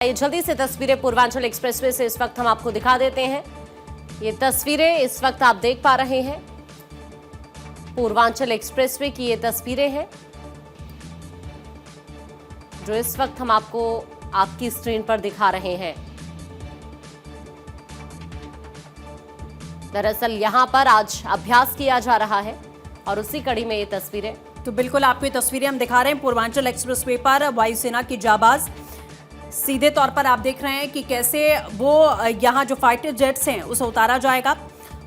ये जल्दी से तस्वीरें पूर्वांचल एक्सप्रेसवे से इस वक्त हम आपको दिखा देते हैं। ये तस्वीरें इस वक्त आप देख पा रहे हैं, पूर्वांचल एक्सप्रेसवे की ये तस्वीरें हैं जो इस वक्त हम आपको आपकी स्क्रीन पर दिखा रहे हैं। दरअसल यहां पर आज अभ्यास किया जा रहा है और उसी कड़ी में ये तस्वीरें। तो बिल्कुल आपको ये तस्वीरें हम दिखा रहे हैं पूर्वांचल एक्सप्रेसवे पर वायुसेना की जाबाज। सीधे तौर पर आप देख रहे हैं कि कैसे वो यहाँ जो फाइटर जेट्स हैं उसे उतारा जाएगा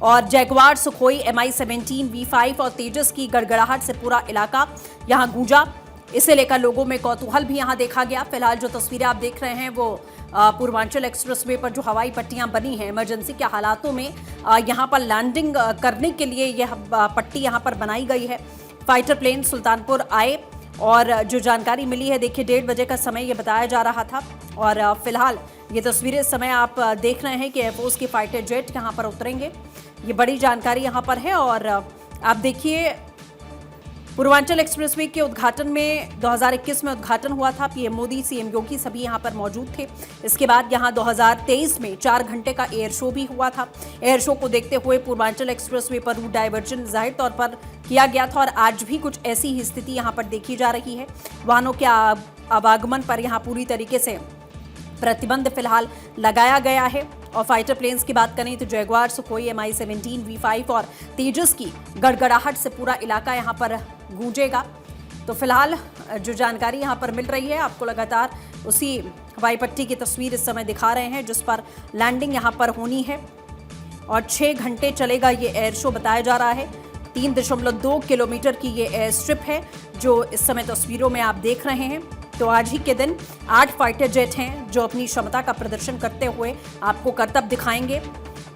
और जैगवार, सुखोई, Mi-17, V5 और तेजस की गड़गड़ाहट से पूरा इलाका यहाँ गूंजा। इसे लेकर लोगों में कौतूहल भी यहाँ देखा गया। फिलहाल जो तस्वीरें आप देख रहे हैं वो पूर्वांचल एक्सप्रेसवे पर जो हवाई पट्टियां बनी हैं, इमरजेंसी के हालातों में यहाँ पर लैंडिंग करने के लिए यह पट्टी यहाँ पर बनाई गई है। फाइटर प्लेन सुल्तानपुर आए और जो जानकारी मिली है, देखिए 1:30 बजे का समय ये बताया जा रहा था और फिलहाल ये तस्वीरें इस समय आप देख रहे हैं कि एयरफोर्स के फाइटर जेट यहाँ पर उतरेंगे। ये बड़ी जानकारी यहाँ पर है और आप देखिए पूर्वांचल एक्सप्रेसवे के उद्घाटन में 2021 में उद्घाटन हुआ था। पीएम मोदी, सीएम योगी सभी यहाँ पर मौजूद थे। इसके बाद यहाँ 2023 में 4 घंटे का एयर शो भी हुआ था। एयर शो को देखते हुए पूर्वांचल एक्सप्रेसवे पर रूट डाइवर्जन जाहिर तौर पर किया गया था और आज भी कुछ ऐसी ही स्थिति यहाँ पर देखी जा रही है। वाहनों के आवागमन पर यहाँ पूरी तरीके से प्रतिबंध फिलहाल लगाया गया है। और फाइटर प्लेन्स की बात करें तो जैगवार, सुखोई, Mi-17, V5 और तेजस की गड़गड़ाहट से पूरा इलाका यहाँ पर गूंजेगा। तो फिलहाल जो जानकारी यहाँ पर मिल रही है, आपको लगातार उसी हवाई पट्टी की तस्वीर इस समय दिखा रहे हैं जिस पर लैंडिंग यहाँ पर होनी है और 6 घंटे चलेगा ये एयर शो बताया जा रहा है। 3.2 किलोमीटर की ये एयर स्ट्रिप है जो इस समय तस्वीरों में आप देख रहे हैं। तो आज ही के दिन 8 फाइटर जेट हैं जो अपनी क्षमता का प्रदर्शन करते हुए आपको करतब दिखाएंगे।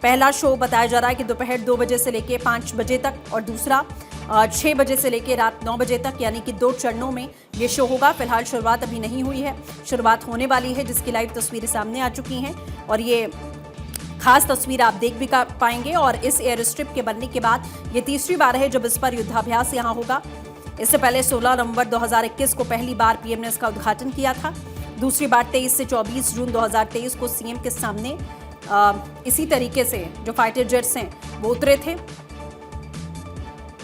पहला शो बताया जा रहा है कि दोपहर 2 बजे से लेकर 5 बजे तक और दूसरा 6 बजे से लेकर रात 9 बजे तक, यानी कि 2 चरणों में ये शो होगा। फिलहाल शुरुआत अभी नहीं हुई है, शुरुआत होने वाली है जिसकी लाइव तस्वीरें सामने आ चुकी हैं और ये खास तस्वीर आप देख भी पाएंगे। और इस एयर स्ट्रिप के बनने के बाद ये तीसरी बार है जब इस पर युद्धाभ्यास यहाँ होगा। इससे पहले 16 नवंबर 2021 को पहली बार पीएम ने इसका उद्घाटन किया था। दूसरी बार 23 से 24 जून 2023 को सीएम के सामने इसी तरीके से जो फाइटर जेट्स हैं वो उतरे थे।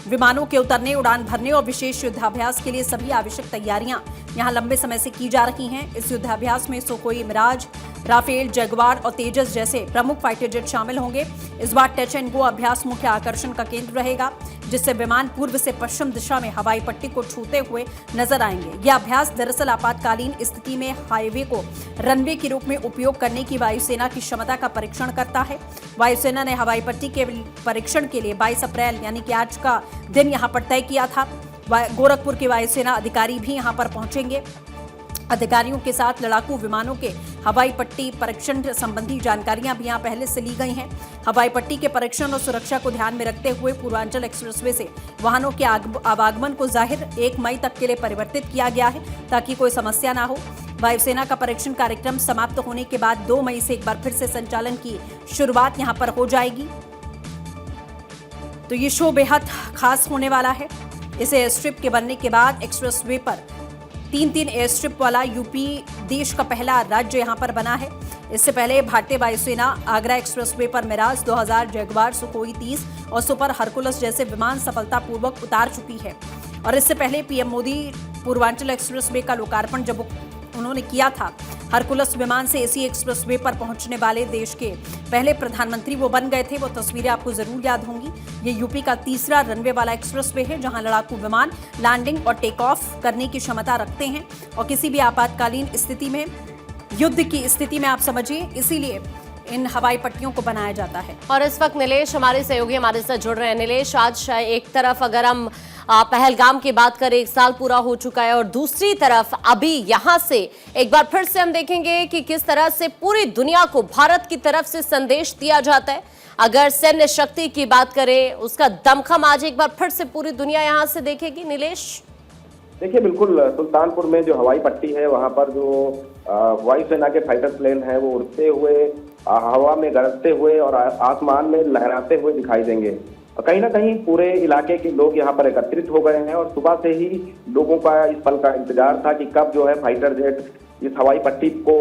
विमानों के उतरने, उड़ान भरने और विशेष युद्धाभ्यास के लिए सभी आवश्यक तैयारियां यहां लंबे समय से की जा रही हैं। इस युद्धाभ्यास में सुखोई, मिराज, राफेल, जगवार और तेजस जैसे प्रमुख फाइटर जेट शामिल होंगे। इस बार टच एंड गो अभ्यास मुख्य आकर्षण का केंद्र रहेगा, जिससे विमान पूर्व से पश्चिम दिशा में हवाई पट्टी को छूते हुए नजर आएंगे। यह अभ्यास दरअसल आपातकालीन स्थिति में हाईवे को रनवे के रूप में उपयोग करने की वायुसेना की क्षमता का परीक्षण करता है। वायुसेना ने हवाई पट्टी के परीक्षण के लिए 22 अप्रैल यानी कि आज का दिन यहाँ पर तय किया था। गोरखपुर के वायुसेना अधिकारी भी यहाँ पर पहुंचेंगे। अधिकारियों के साथ लड़ाकू विमानों के हवाई पट्टी परीक्षण संबंधी जानकारियां भी यहां पहले से ली गई हैं। हवाई पट्टी के परीक्षण और सुरक्षा को ध्यान में रखते हुए पूर्वांचल एक्सप्रेसवे से वाहनों के आवागमन को जाहिर 1 मई तक के लिए परिवर्तित किया गया है ताकि कोई समस्या ना हो। वायुसेना का परीक्षण कार्यक्रम समाप्त होने के बाद 2 मई से एक बार फिर से संचालन की शुरुआत यहाँ पर हो जाएगी। तो ये शो बेहद खास होने वाला है। इस एयर स्ट्रिप के बनने के बाद एक्सप्रेसवे पर 3 एयर स्ट्रिप वाला यूपी देश का पहला राज्य यहां पर बना है। इससे पहले भारतीय वायुसेना आगरा एक्सप्रेसवे पर मिराज 2000, जैगवार, सुखोई 30 और सुपर हरकुलस जैसे विमान सफलतापूर्वक उतार चुकी है। और इससे पहले पीएम मोदी पूर्वांचल एक्सप्रेसवे का लोकार्पण जब उन्होंने किया था, हरकुलस विमान से इसी एक्सप्रेसवे पर पहुंचने वाले देश के पहले प्रधानमंत्री वो बन गए थे। वो तस्वीरें आपको जरूर याद होंगी। ये यूपी का तीसरा रनवे वाला एक्सप्रेसवे है जहां लड़ाकू विमान लैंडिंग और टेक ऑफ करने की क्षमता रखते हैं और किसी भी आपातकालीन स्थिति में, युद्ध की स्थिति में आप समझिए, इसीलिए इन हवाई पट्टियों को बनाया जाता है। और इस वक्त नीलेश हमारे सहयोगी हमारे साथ जुड़ रहे हैं। नीलेश, आज एक तरफ अगर हम पहलगाम की बात करें, 1 साल पूरा हो चुका है और दूसरी तरफ अभी यहां से एक बार फिर से हम देखेंगे कि किस तरह से पूरी दुनिया को भारत की तरफ से संदेश दिया जाता है। अगर सैन्य शक्ति की बात करें, उसका दमखम आज एक बार फिर से पूरी दुनिया यहां से देखेगी। नीलेश, देखिए बिल्कुल सुल्तानपुर में जो हवाई पट्टी है वहां पर जो वायुसेना के फाइटर प्लेन है वो उड़ते हुए, हवा में गरजते हुए और आसमान में लहराते हुए दिखाई देंगे। कहीं ना कहीं पूरे इलाके के लोग यहाँ पर एकत्रित हो गए हैं और सुबह से ही लोगों का इस पल का इंतजार था कि कब जो है फाइटर जेट इस हवाई पट्टी को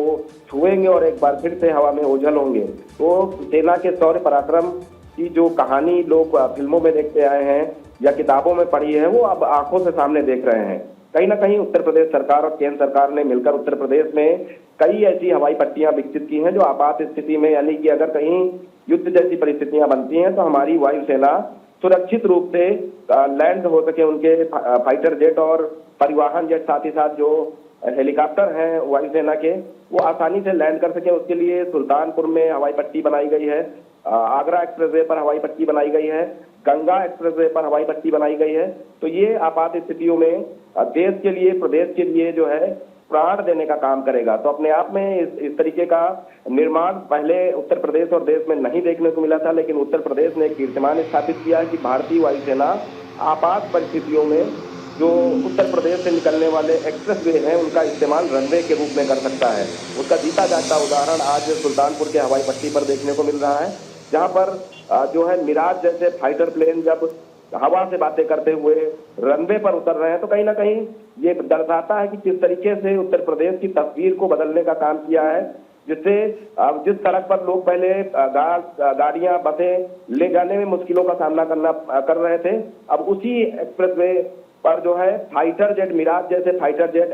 छुएंगे और एक बार फिर से हवा में ओझल होंगे। तो सेना के शौर्य पराक्रम की जो कहानी लोग फिल्मों में देखते आए हैं या किताबों में पढ़ी है, वो अब आंखों से सामने देख रहे हैं। कहीं ना कहीं उत्तर प्रदेश सरकार और केंद्र सरकार ने मिलकर उत्तर प्रदेश में कई ऐसी हवाई पट्टियां विकसित की हैं जो आपात स्थिति में, यानी कि अगर कहीं युद्ध जैसी परिस्थितियां बनती हैं तो हमारी वायुसेना सुरक्षित रूप से लैंड हो सके, उनके फाइटर जेट और परिवहन जेट, साथ ही साथ जो हेलीकॉप्टर हैं वायुसेना के, वो आसानी से लैंड कर सके। उसके लिए सुल्तानपुर में हवाई पट्टी बनाई गई है, आगरा एक्सप्रेसवे पर हवाई पट्टी बनाई गई है, गंगा एक्सप्रेसवे पर हवाई पट्टी बनाई गई है। तो ये आपात स्थितियों में देश के लिए, प्रदेश के लिए जो है प्राण देने का काम करेगा। तो अपने आप में इस तरीके का निर्माण पहले उत्तर प्रदेश और देश में नहीं देखने को मिला था, लेकिन उत्तर प्रदेश ने एक कीर्तिमान स्थापित किया है कि भारतीय वायुसेना आपात परिस्थितियों में जो उत्तर प्रदेश से निकलने वाले एक्सप्रेसवे हैं उनका इस्तेमाल रनवे के रूप में कर सकता है। उसका जीता जागता उदाहरण आज सुल्तानपुर के हवाई पट्टी पर देखने को मिल रहा है, जहां पर जो है मिराज जैसे फाइटर प्लेन जब हवा से बातें करते हुए रनवे पर उतर रहे हैं, तो कहीं ना कहीं ये दर्शाता है कि किस तरीके से उत्तर प्रदेश की तस्वीर को बदलने का काम किया है, जिससे जिस सड़क पर लोग पहले गाड़ियां, बसें ले जाने में मुश्किलों का सामना कर रहे थे, अब उसी एक्सप्रेसवे पर जो है फाइटर जेट, मिराज जैसे फाइटर जेट,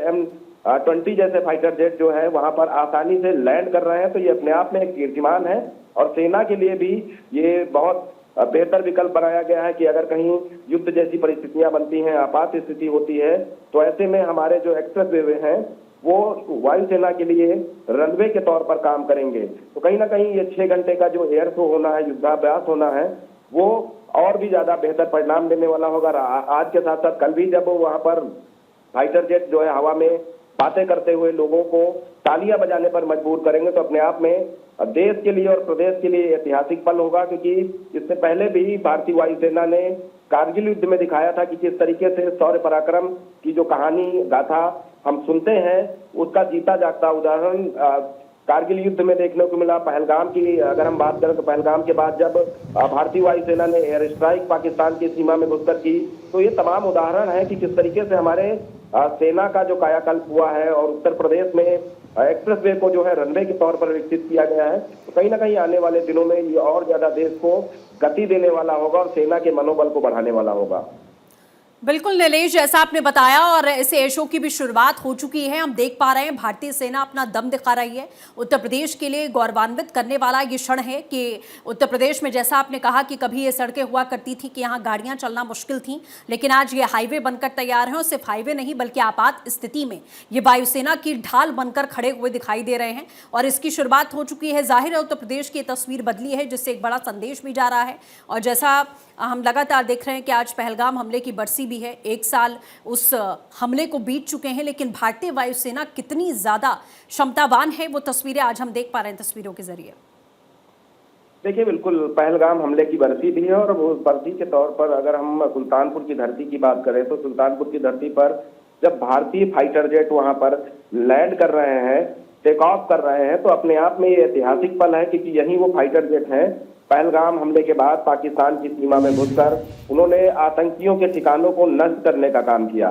M20 जैसे फाइटर जेट जो है वहां पर आसानी से लैंड कर रहे हैं। तो ये अपने आप में एक कीर्तिमान है और सेना के लिए भी ये बहुत बेहतर विकल्प बनाया गया है कि अगर कहीं युद्ध जैसी परिस्थितियां बनती हैं, आपात स्थिति होती है, तो ऐसे में हमारे जो एक्सप्रेसवे हैं वो वायुसेना के लिए रनवे के तौर पर काम करेंगे। तो कहीं ना कहीं ये 6 घंटे का जो एयर शो होना है, युद्धाभ्यास होना है, वो और भी ज्यादा बेहतर परिणाम देने वाला होगा। आज के साथ साथ कल भी जब वहां पर फाइटर जेट जो है हवा में बातें करते हुए लोगों को तालियां बजाने पर मजबूर करेंगे, तो अपने आप में देश के लिए और प्रदेश के लिए ऐतिहासिक पल होगा। क्योंकि इससे पहले भी भारतीय वायुसेना ने कारगिल युद्ध में दिखाया था कि किस तरीके से शौर्य पराक्रम की जो कहानी गाथा हम सुनते हैं, उसका जीता जागता उदाहरण कारगिल युद्ध में देखने को मिला। पहलगाम की अगर हम बात करें तो पहलगाम के बाद जब भारतीय वायुसेना ने एयर स्ट्राइक पाकिस्तान की सीमा में घुसकर की, तो ये तमाम उदाहरण है कि किस तरीके से हमारे सेना का जो कायाकल्प हुआ है और उत्तर प्रदेश में एक्सप्रेसवे को जो है रनवे के तौर पर विकसित किया गया है। तो कहीं ना कहीं आने वाले दिनों में ये और ज्यादा देश को गति देने वाला होगा और सेना के मनोबल को बढ़ाने वाला होगा। बिल्कुल नीलेश, जैसा आपने बताया, और इस एयर शो की भी शुरुआत हो चुकी है। हम देख पा रहे हैं भारतीय सेना अपना दम दिखा रही है। उत्तर प्रदेश के लिए गौरवान्वित करने वाला ये क्षण है कि उत्तर प्रदेश में, जैसा आपने कहा कि कभी ये सड़कें हुआ करती थी कि यहाँ गाड़ियाँ चलना मुश्किल थी, लेकिन आज ये हाईवे बनकर तैयार हैं। और सिर्फ हाईवे नहीं बल्कि आपात स्थिति में ये वायुसेना की ढाल बनकर खड़े हुए दिखाई दे रहे हैं और इसकी शुरुआत हो चुकी है। जाहिर है उत्तर प्रदेश की तस्वीर बदली है, जिससे एक बड़ा संदेश भी जा रहा है। और जैसा हम लगातार देख रहे हैं कि आज पहलगाम हमले की बरसी भी है। 1 साल उस हमले को बीत चुके हैं, लेकिन भारतीय वायुसेना कितनी ज्यादा क्षमतावान है वो तस्वीरें आज हम देख पा रहे हैं तस्वीरों के जरिए। देखिए, बिल्कुल पहलगाम हमले की बरसी भी है और वो बरसी के तौर पर अगर हम सुल्तानपुर की धरती की बात करें तो सुल्तानपुर की धरती पर जब भारतीय फाइटर जेट वहां पर लैंड कर रहे हैं, टेक ऑफ कर रहे हैं, तो अपने आप में ये ऐतिहासिक पल है क्योंकि यही वो फाइटर जेट हैं। पहलगाम हमले के बाद पाकिस्तान की सीमा में घुसकर उन्होंने आतंकियों के ठिकानों को नष्ट करने का काम किया।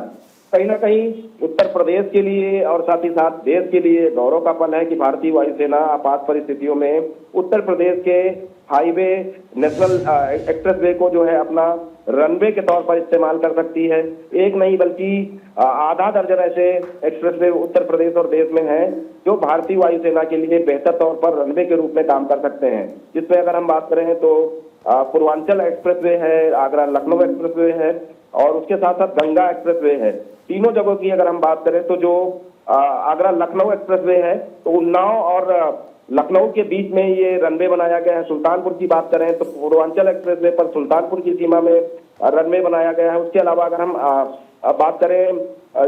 कहीं ना कहीं उत्तर प्रदेश के लिए और साथ ही साथ देश के लिए गौरव का पल है कि भारतीय वायुसेना आपात परिस्थितियों में उत्तर प्रदेश के हाईवे, नेशनल एक्सप्रेसवे को जो है अपना रनवे के तौर पर इस्तेमाल कर सकती है। एक नहीं बल्कि आधा दर्जन ऐसे एक्सप्रेसवे उत्तर प्रदेश और देश में हैं जो भारतीय वायुसेना के लिए बेहतर तौर पर रनवे के रूप में काम कर सकते हैं। जिसमें अगर हम बात करें तो पूर्वांचल एक्सप्रेसवे है, आगरा लखनऊ एक्सप्रेसवे है और उसके साथ साथ गंगा एक्सप्रेसवे है। तीनों जगहों की अगर हम बात करें तो जो आगरा लखनऊ एक्सप्रेसवे है तो उन्नाव और लखनऊ के बीच में ये रनवे बनाया गया है। सुल्तानपुर की बात करें तो पूर्वांचल एक्सप्रेसवे पर सुल्तानपुर की सीमा में रनवे बनाया गया है। उसके अलावा अगर हम बात करें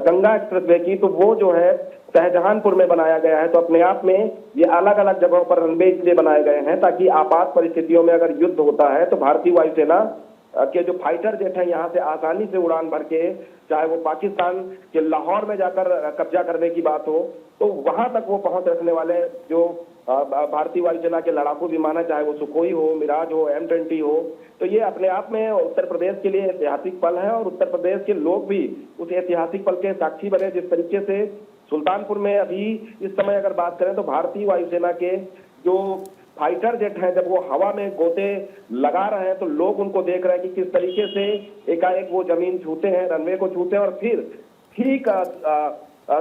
गंगा एक्सप्रेसवे की तो वो जो है शाहजहांपुर में बनाया गया है। तो अपने आप में ये अलग अलग जगहों पर रनवे इसलिए बनाए गए हैं ताकि आपात परिस्थितियों में अगर युद्ध होता है तो भारतीय वायुसेना के जो फाइटर जेट हैं यहाँ से आसानी से उड़ान भर के, चाहे वो पाकिस्तान के लाहौर में जाकर कब्जा करने की बात हो तो वहां तक वो पहुंच रखने वाले जो भारतीय वायुसेना के लड़ाकू विमान है, चाहे वो सुखोई हो, मिराज हो, M20 हो, तो ये अपने आप में उत्तर प्रदेश के लिए ऐतिहासिक पल है और उत्तर प्रदेश के लोग भी उस ऐतिहासिक पल के साक्षी बने। जिस तरीके से सुल्तानपुर में अभी इस समय अगर बात करें तो भारतीय वायुसेना के जो फाइटर जेट हैं, जब वो हवा में गोते लगा रहे हैं तो लोग उनको देख रहे हैं कि किस तरीके से एकाएक वो जमीन छूते हैं, रनवे को छूते हैं और फिर ठीक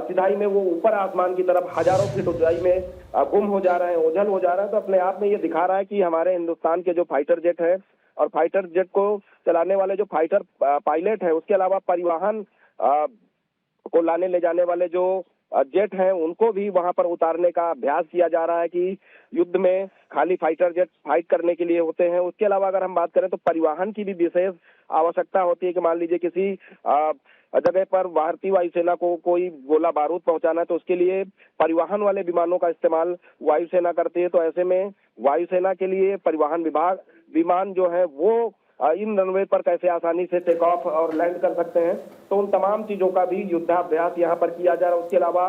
सिधाई में वो ऊपर आसमान की तरफ हजारों फीट ऊंचाई में गुम हो जा रहे हैं, ओझल हो जा रहे हैं। तो अपने आप में ये दिखा रहा है कि हमारे हिंदुस्तान के जो फाइटर जेट है और फाइटर जेट को चलाने वाले जो फाइटर पायलट है, उसके अलावा परिवहन को लाने ले जाने वाले जो जेट हैं, उनको भी वहां पर उतारने का अभ्यास किया जा रहा है कि युद्ध में खाली फाइटर जेट फाइट करने के लिए होते हैं। उसके अलावा अगर हम बात करें तो परिवहन की भी विशेष आवश्यकता होती है कि मान लीजिए किसी जगह पर भारतीय वायुसेना को कोई गोला बारूद पहुंचाना है तो उसके लिए परिवहन वाले विमानों का इस्तेमाल वायुसेना करती है। तो ऐसे में वायुसेना के लिए परिवहन विमान जो है वो इन रनवे पर कैसे आसानी से टेक ऑफ और लैंड कर सकते हैं, तो उन तमाम चीजों का भी युद्धाभ्यास यहाँ पर किया जा रहा है। उसके अलावा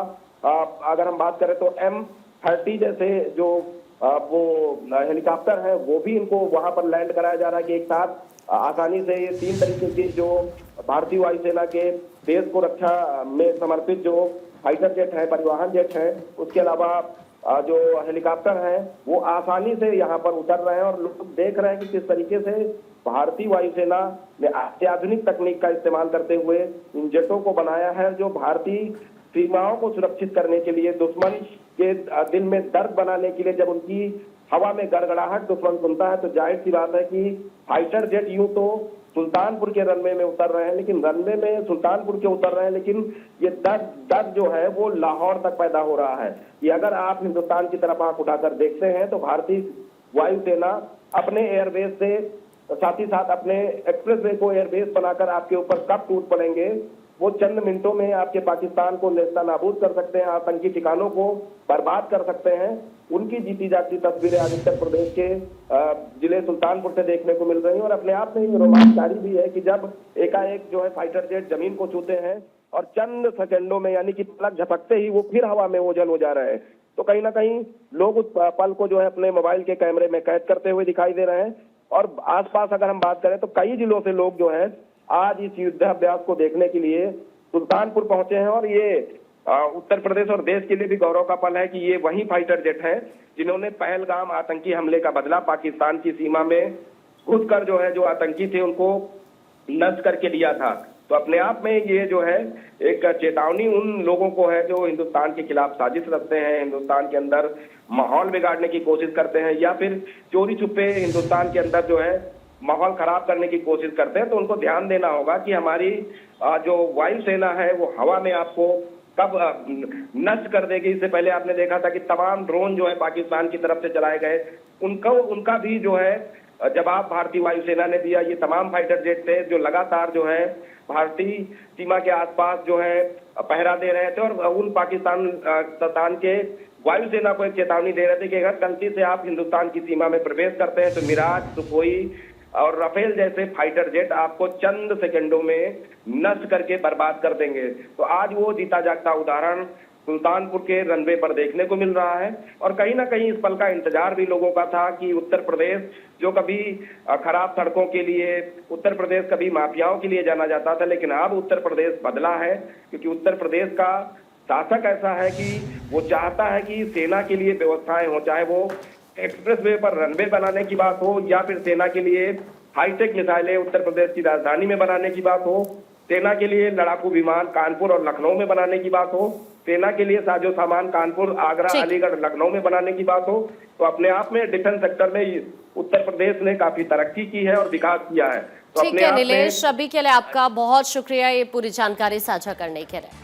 अगर हम बात करें तो M30 जैसे जो वो हेलीकॉप्टर है, वो भी इनको वहां पर लैंड कराया जा रहा है कि एक साथ आसानी से ये 3 तरीके की जो भारतीय वायुसेना के देश को रक्षा में समर्पित जो फाइटर जेट है, परिवहन जेट है, उसके अलावा जो हेलीकॉप्टर हैं, वो आसानी से यहाँ पर उतर रहे हैं और लोग देख रहे हैं कि किस तरीके से भारतीय वायुसेना ने अत्याधुनिक तकनीक का इस्तेमाल करते हुए इन जेटों को बनाया है, जो भारतीय सीमाओं को सुरक्षित करने के लिए, दुश्मन के दिल में दर्द बनाने के लिए, जब उनकी हवा में गड़गड़ाहट दुश्मन सुनता है तो जाहिर सी बात है कि फाइटर जेट यूं तो सुल्तानपुर के रनवे में उतर रहे हैं, लेकिन रनवे में सुल्तानपुर के उतर रहे हैं, लेकिन ये दर्द जो है वो लाहौर तक पैदा हो रहा है कि अगर आप हिंदुस्तान की तरफ आंख उठाकर देखते हैं तो भारतीय वायुसेना अपने एयरबेस से साथ ही साथ अपने एक्सप्रेसवे को एयरबेस बनाकर आपके ऊपर कब टूट पड़ेंगे, वो चंद मिनटों में आपके पाकिस्तान को नेस्तनाबूद कर सकते हैं, आतंकी ठिकानों को बर्बाद कर सकते हैं। उनकी जीती जागती तस्वीरें आज उत्तर प्रदेश के जिले सुल्तानपुर से देखने को मिल रही हैं और अपने आप में रोमांचकारी भी है कि जब एकाएक जो है फाइटर जेट जमीन को छूते हैं और चंद सेकंडों में, यानी कि पलक झपकते ही वो फिर हवा में ओझल हो जा रहे हैं। तो कहीं ना कहीं लोग उस पल को जो है अपने मोबाइल के कैमरे में कैद करते हुए दिखाई दे रहे हैं और आसपास अगर हम बात करें तो कई जिलों से लोग जो है आज इस युद्धाभ्यास को देखने के लिए सुल्तानपुर पहुंचे हैं और ये उत्तर प्रदेश और देश के लिए भी गौरव का पल है कि ये वही फाइटर जेट है जिन्होंने पहलगाम आतंकी हमले का बदला पाकिस्तान की सीमा में घुसकर जो है जो आतंकी थे उनको नष्ट करके लिया था। तो अपने आप में ये जो है एक चेतावनी उन लोगों को है जो हिंदुस्तान के खिलाफ साजिश रचते हैं, हिंदुस्तान के अंदर माहौल बिगाड़ने की कोशिश करते हैं या फिर चोरी छुपे हिंदुस्तान के अंदर जो है माहौल खराब करने की कोशिश करते हैं। तो उनको ध्यान देना होगा कि हमारी जो वायुसेना है वो हवा में आपको कब नष्ट कर देगी। इससे पहले आपने देखा था कि तमाम ड्रोन जो है पाकिस्तान की तरफ से चलाए गए, उनका भी जो है जवाब भारतीय वायुसेना ने दिया। ये तमाम फाइटर जेट थे जो लगातार जो है भारतीय सीमा के आसपास जो है पहरा दे रहे थे और उन पाकिस्तान के वायुसेना को एक चेतावनी दे रहे थे कि अगर गलती से आप हिंदुस्तान की सीमा में प्रवेश करते हैं तो मिराज, सुखोई और राफेल जैसे फाइटर जेट आपको चंद सेकंडों में नष्ट करके बर्बाद कर देंगे। तो आज वो जीता जागता उदाहरण सुल्तानपुर के रनवे पर देखने को मिल रहा है और कहीं ना कहीं इस पल का इंतजार भी लोगों का था कि उत्तर प्रदेश जो कभी खराब सड़कों के लिए, उत्तर प्रदेश कभी माफियाओं के लिए जाना जाता था, लेकिन अब उत्तर प्रदेश बदला है क्योंकि उत्तर प्रदेश का शासक ऐसा है कि वो चाहता है कि सेना के लिए व्यवस्थाएं हो, चाहे वो एक्सप्रेसवे पर रनवे बनाने की बात हो या फिर सेना के लिए हाईटेक मिसाइलें उत्तर प्रदेश की राजधानी में बनाने की बात हो, सेना के लिए लड़ाकू विमान कानपुर और लखनऊ में बनाने की बात हो, सेना के लिए साजो सामान कानपुर, आगरा, अलीगढ़, लखनऊ में बनाने की बात हो। तो अपने आप में डिफेंस सेक्टर में उत्तर प्रदेश ने काफी तरक्की की है और विकास किया है। तो ठीक है नीलेश, अभी के लिए आपका बहुत शुक्रिया ये पूरी जानकारी साझा करने के लिए।